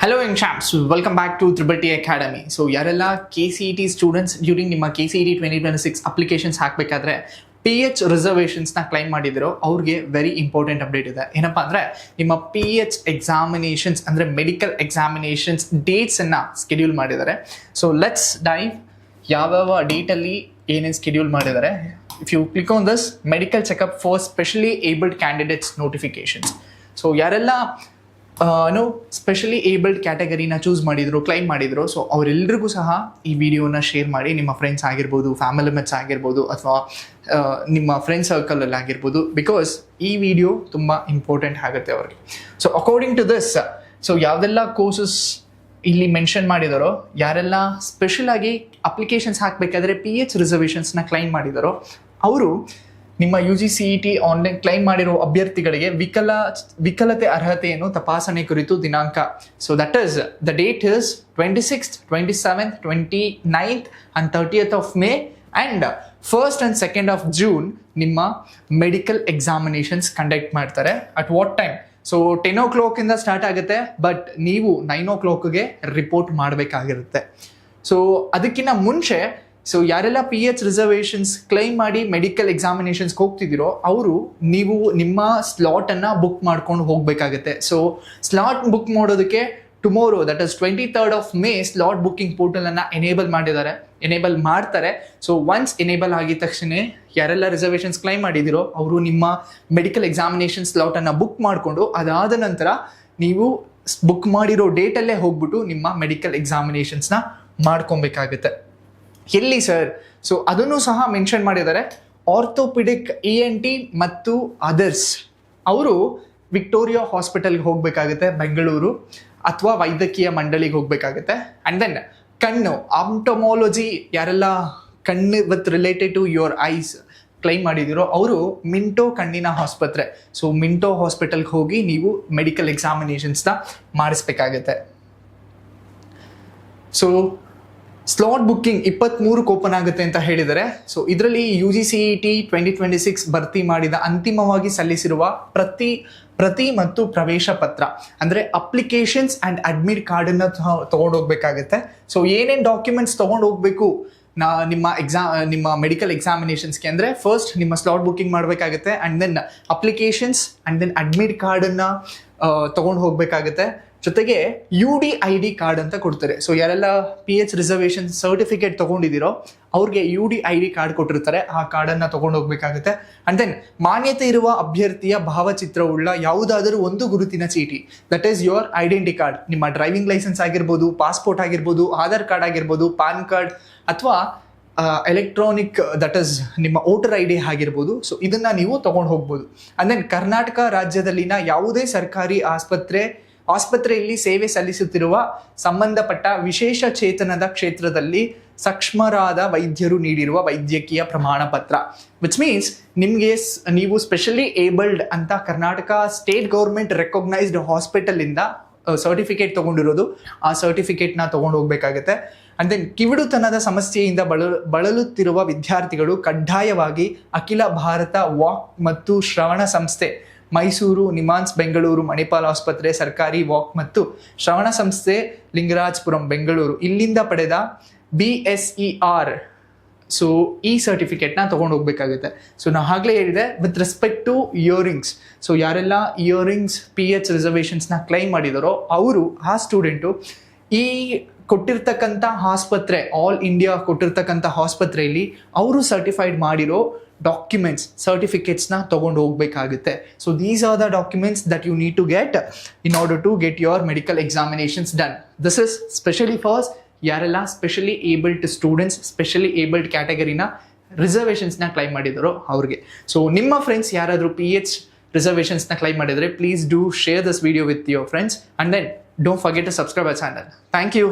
Hello young champs, welcome back to Triple T Academy. So ಯಾರೆಲ್ಲ KCET students during ನಿಮ್ಮ KCET 2026 applications ಹಾಕಬೇಕಾದ್ರೆ PH ರಿಸರ್ವೇಷನ್ಸ್ನ claim ಮಾಡಿದಿರೋ ಅವ್ರಿಗೆ ವೆರಿ ಇಂಪಾರ್ಟೆಂಟ್ ಅಪ್ಡೇಟ್ ಇದೆ. ಏನಪ್ಪ ಅಂದರೆ ನಿಮ್ಮ PH ಎಕ್ಸಾಮಿನೇಷನ್ಸ್ ಅಂದರೆ ಮೆಡಿಕಲ್ ಎಕ್ಸಾಮಿನೇಷನ್ಸ್ ಡೇಟ್ಸನ್ನು ಸ್ಕೆಡ್ಯೂಲ್ ಮಾಡಿದ್ದಾರೆ. ಸೊ ಲೆಟ್ಸ್ ಡೈವ್ ಯಾವ್ಯಾವ ಡೇಟಲ್ಲಿ ಏನೇನು ಸ್ಕೆಡ್ಯೂಲ್ ಮಾಡಿದ್ದಾರೆ. If you click on this medical checkup for specially abled candidates notifications. So ಯಾರೆಲ್ಲ ಸ್ಪೆಷಲಿ ಏಬಲ್ಡ್ ಕ್ಯಾಟಗರಿನ ಚೂಸ್ ಮಾಡಿದ್ರು, ಕ್ಲೈಮ್ ಮಾಡಿದ್ರು, ಸೊ ಅವರೆಲ್ಲರಿಗೂ ಸಹ ಈ ವಿಡಿಯೋನ ಶೇರ್ ಮಾಡಿ. ನಿಮ್ಮ ಫ್ರೆಂಡ್ಸ್ ಆಗಿರ್ಬೋದು, ಫ್ಯಾಮಿಲಿ ಮೆಂಬರ್ಸ್ ಆಗಿರ್ಬೋದು, ಅಥವಾ ನಿಮ್ಮ ಫ್ರೆಂಡ್ ಸರ್ಕಲಲ್ಲಿ ಆಗಿರ್ಬೋದು, ಬಿಕಾಸ್ ಈ ವಿಡಿಯೋ ತುಂಬ ಇಂಪಾರ್ಟೆಂಟ್ ಆಗುತ್ತೆ ಅವ್ರಿಗೆ. So according to this, so ಯಾವ್ದೆಲ್ಲ ಕೋರ್ಸಸ್ ಇಲ್ಲಿ ಮೆನ್ಷನ್ ಮಾಡಿದಾರೋ, ಯಾರೆಲ್ಲ ಸ್ಪೆಷಲ್ ಆಗಿ ಅಪ್ಲಿಕೇಶನ್ಸ್ ಹಾಕಬೇಕಾದ್ರೆ PH ರಿಸರ್ವೇಷನ್ಸ್ನ ಕ್ಲೈಮ್ ಮಾಡಿದಾರೋ ಅವರು ನಿಮ್ಮ UGCET ಆನ್ಲೈನ್ ಕ್ಲೈಮ್ ಮಾಡಿರೋ ಅಭ್ಯರ್ಥಿಗಳಿಗೆ ವಿಕಲತೆ ಅರ್ಹತೆಯನ್ನು ತಪಾಸಣೆ ಕುರಿತು ದಿನಾಂಕ. So that is the date is 26th, 27th, 29th and 30th of May and 1st and 2nd of June ನಿಮ್ಮ ಮೆಡಿಕಲ್ ಎಕ್ಸಾಮಿನೇಷನ್ಸ್ ಕಂಡಕ್ಟ್ ಮಾಡ್ತಾರೆ. At what time? So 10 o'clock ಇಂದ ಸ್ಟಾರ್ಟ್ ಆಗುತ್ತೆ, ಬಟ್ ನೀವು 9 o'clockಗೆ ರಿಪೋರ್ಟ್ ಮಾಡಬೇಕಾಗಿರುತ್ತೆ. ಸೊ ಅದಕ್ಕಿಂತ ಮುಂಚೆ so ಯಾರೆಲ್ಲ PH reservations claim ಮಾಡಿ medical ಎಕ್ಸಾಮಿನೇಷನ್ಸ್ಗೆ ಹೋಗ್ತಿದ್ದೀರೋ ಅವರು ನೀವು ನಿಮ್ಮ ಸ್ಲಾಟನ್ನು ಬುಕ್ ಮಾಡ್ಕೊಂಡು ಹೋಗಬೇಕಾಗುತ್ತೆ. ಸೊ ಸ್ಲಾಟ್ ಬುಕ್ ಮಾಡೋದಕ್ಕೆ tomorrow, that is 23rd of May slot booking ಪೋರ್ಟಲನ್ನು ಎನೇಬಲ್ ಮಾಡ್ತಾರೆ. ಸೊ ಒನ್ಸ್ ಎನೇಬಲ್ ಆಗಿದ ತಕ್ಷಣ ಯಾರೆಲ್ಲ ರಿಸರ್ವೇಷನ್ಸ್ ಕ್ಲೈಮ್ ಮಾಡಿದಿರೋ ಅವರು ನಿಮ್ಮ ಮೆಡಿಕಲ್ ಎಕ್ಸಾಮಿನೇಷನ್ ಸ್ಲಾಟನ್ನು ಬುಕ್ ಮಾಡಿಕೊಂಡು ಅದಾದ ನಂತರ ನೀವು ಬುಕ್ ಮಾಡಿರೋ ಡೇಟಲ್ಲೇ ಹೋಗ್ಬಿಟ್ಟು ನಿಮ್ಮ ಮೆಡಿಕಲ್ ಎಕ್ಸಾಮಿನೇಷನ್ಸ್ನ ಮಾಡ್ಕೊಬೇಕಾಗುತ್ತೆ. ಎಲ್ಲಿ ಸರ್? ಸೊ ಅದನ್ನು ಸಹ ಮೆನ್ಷನ್ ಮಾಡಿದ್ದಾರೆ. ಆರ್ಥೋಪಿಡಿಕ್, ENT ಮತ್ತು ಅದರ್ಸ್ ಅವರು ವಿಕ್ಟೋರಿಯಾ ಹಾಸ್ಪಿಟಲ್ಗೆ ಹೋಗಬೇಕಾಗುತ್ತೆ ಬೆಂಗಳೂರು, ಅಥವಾ ವೈದ್ಯಕೀಯ ಮಂಡಳಿಗೆ ಹೋಗಬೇಕಾಗುತ್ತೆ. ಆ್ಯಂಡ್ ದೆನ್ ಕಣ್ಣು, ಆಪ್ಟೊಮಾಲಜಿ, ಯಾರೆಲ್ಲ ಕಣ್ಣು with related to your eyes claim ಮಾಡಿದಿರೋ ಅವರು ಮಿಂಟೋ ಕಣ್ಣಿನ ಆಸ್ಪತ್ರೆ, ಸೊ ಮಿಂಟೋ ಹಾಸ್ಪಿಟಲ್ಗೆ ಹೋಗಿ ನೀವು ಮೆಡಿಕಲ್ ಎಕ್ಸಾಮಿನೇಷನ್ಸ್ನ ಮಾಡಿಸ್ಬೇಕಾಗತ್ತೆ. ಸೊ ಸ್ಲಾಟ್ ಬುಕ್ಕಿಂಗ್ 23ಕ್ಕೆ ಓಪನ್ ಆಗುತ್ತೆ ಅಂತ ಹೇಳಿದ್ದಾರೆ. ಸೊ ಇದರಲ್ಲಿ UGCET 2026 ಭರ್ತಿ ಮಾಡಿದ ಅಂತಿಮವಾಗಿ ಸಲ್ಲಿಸಿರುವ ಪ್ರತಿ ಮತ್ತು ಪ್ರವೇಶ ಪತ್ರ ಅಂದರೆ ಅಪ್ಲಿಕೇಶನ್ಸ್ ಆ್ಯಂಡ್ ಅಡ್ಮಿಟ್ ಕಾರ್ಡನ್ನು ತೊಗೊಂಡು ಹೋಗ್ಬೇಕಾಗುತ್ತೆ. ಸೊ ಏನೇನು ಡಾಕ್ಯುಮೆಂಟ್ಸ್ ತೊಗೊಂಡು ಹೋಗಬೇಕು ನಿಮ್ಮ ಮೆಡಿಕಲ್ ಎಕ್ಸಾಮಿನೇಷನ್ಸ್ಗೆ ಅಂದರೆ ಫಸ್ಟ್ ನಿಮ್ಮ ಸ್ಲಾಟ್ ಬುಕ್ಕಿಂಗ್ ಮಾಡಬೇಕಾಗುತ್ತೆ, and then applications and then admit ಕಾರ್ಡನ್ನು ತೊಗೊಂಡು ಹೋಗಬೇಕಾಗುತ್ತೆ. ಜೊತೆಗೆ UDID ಕಾರ್ಡ್ ಅಂತ ಕೊಡ್ತಾರೆ. ಸೊ ಯಾರೆಲ್ಲ PH ರಿಸರ್ವೇಷನ್ ಸರ್ಟಿಫಿಕೇಟ್ ತೊಗೊಂಡಿದ್ದೀರೋ ಅವ್ರಿಗೆ UDID ಕಾರ್ಡ್ ಕೊಟ್ಟಿರ್ತಾರೆ, ಆ ಕಾರ್ಡನ್ನು ತೊಗೊಂಡು ಹೋಗ್ಬೇಕಾಗುತ್ತೆ. ಆ್ಯಂಡ್ ದೆನ್ ಮಾನ್ಯತೆ ಇರುವ ಅಭ್ಯರ್ಥಿಯ ಭಾವಚಿತ್ರವುಳ್ಳ ಯಾವುದಾದರೂ ಒಂದು ಗುರುತಿನ ಚೀಟಿ, that is your identity card, ನಿಮ್ಮ ಡ್ರೈವಿಂಗ್ ಲೈಸೆನ್ಸ್ ಆಗಿರ್ಬೋದು, ಪಾಸ್ಪೋರ್ಟ್ ಆಗಿರ್ಬೋದು, ಆಧಾರ್ ಕಾರ್ಡ್ ಆಗಿರ್ಬೋದು, ಪಾನ್ ಕಾರ್ಡ್, ಅಥವಾ ಎಲೆಕ್ಟ್ರಾನಿಕ್ ದಟ್ ಈಸ್ ನಿಮ್ಮ ವೋಟರ್ ID ಆಗಿರ್ಬೋದು. ಸೊ ಇದನ್ನು ನೀವು ತೊಗೊಂಡು ಹೋಗ್ಬೋದು. ಆ್ಯಂಡ್ ದೆನ್ ಕರ್ನಾಟಕ ರಾಜ್ಯದಲ್ಲಿನ ಯಾವುದೇ ಸರ್ಕಾರಿ ಆಸ್ಪತ್ರೆಯಲ್ಲಿ ಸೇವೆ ಸಲ್ಲಿಸುತ್ತಿರುವ ಸಂಬಂಧಪಟ್ಟ ವಿಶೇಷ ಚೇತನದ ಕ್ಷೇತ್ರದಲ್ಲಿ ಸಕ್ಷಮರಾದ ವೈದ್ಯರು ನೀಡಿರುವ ವೈದ್ಯಕೀಯ ಪ್ರಮಾಣ ಪತ್ರ, ವಿಚ್ ಮೀನ್ಸ್ ನೀವು ಸ್ಪೆಷಲಿ ಏಬಲ್ಡ್ ಅಂತ ಕರ್ನಾಟಕ ಸ್ಟೇಟ್ ಗೌರ್ಮೆಂಟ್ ರೆಕಗ್ನೈಸ್ಡ್ ಹಾಸ್ಪಿಟಲಿಂದ ಸರ್ಟಿಫಿಕೇಟ್ ತೊಗೊಂಡಿರೋದು, ಆ ಸರ್ಟಿಫಿಕೇಟ್ನ ತೊಗೊಂಡು ಹೋಗ್ಬೇಕಾಗತ್ತೆ. ಆ್ಯಂಡ್ ದೆನ್ ಕಿವಿಡುತನದ ಸಮಸ್ಯೆಯಿಂದ ಬಳಲುತ್ತಿರುವ ವಿದ್ಯಾರ್ಥಿಗಳು ಕಡ್ಡಾಯವಾಗಿ ಅಖಿಲ ಭಾರತ ವಾಕ್ ಮತ್ತು ಶ್ರವಣ ಸಂಸ್ಥೆ ಮೈಸೂರು, ನಿಮಾನ್ಸ್ ಬೆಂಗಳೂರು, ಮಣಿಪಾಲ್ ಆಸ್ಪತ್ರೆ, ಸರ್ಕಾರಿ ವಾಕ್ ಮತ್ತು ಶ್ರವಣ ಸಂಸ್ಥೆ ಲಿಂಗರಾಜಪುರಂ ಬೆಂಗಳೂರು ಇಲ್ಲಿಂದ ಪಡೆದ BSER ಸೊ ಈ ಸರ್ಟಿಫಿಕೇಟ್ನ ತೊಗೊಂಡು ಹೋಗ್ಬೇಕಾಗುತ್ತೆ. ಸೊ ನಾನು ಆಗಲೇ ಹೇಳಿದೆ with respect to hearings. So ಯಾರೆಲ್ಲ ಇಯರಿಂಗ್ಸ್ PH ರಿಸರ್ವೇಷನ್ಸ್ನ ಕ್ಲೈಮ್ ಮಾಡಿದಾರೋ ಅವರು, ಆ ಸ್ಟೂಡೆಂಟು ಈ ಕೊಟ್ಟಿರ್ತಕ್ಕಂಥ ಆಸ್ಪತ್ರೆ, ಆಲ್ ಇಂಡಿಯಾ ಕೊಟ್ಟಿರ್ತಕ್ಕಂಥ ಆಸ್ಪತ್ರೆಯಲ್ಲಿ ಅವರು ಸರ್ಟಿಫೈಡ್ ಮಾಡಿರೋ ಡಾಕ್ಯುಮೆಂಟ್ಸ್, ಸರ್ಟಿಫಿಕೇಟ್ಸ್ನ ತೊಗೊಂಡು ಹೋಗ್ಬೇಕಾಗುತ್ತೆ. So these are the documents that you need to get in order to get your medical examinations done. This is specially for ಯಾರೆಲ್ಲ specially abled students, specially abled ಕ್ಯಾಟಗರಿನ ರಿಸರ್ವೇಷನ್ಸ್ನ ಕ್ಲೈಮ್ ಮಾಡಿದಾರೋ ಅವ್ರಿಗೆ. ಸೊ ನಿಮ್ಮ ಫ್ರೆಂಡ್ಸ್ ಯಾರಾದರೂ PH ರಿಸರ್ವೇಷನ್ಸ್ನ claim ಮಾಡಿದರೆ please do share this video with your friends, and then don't forget to subscribe our channel. Thank you.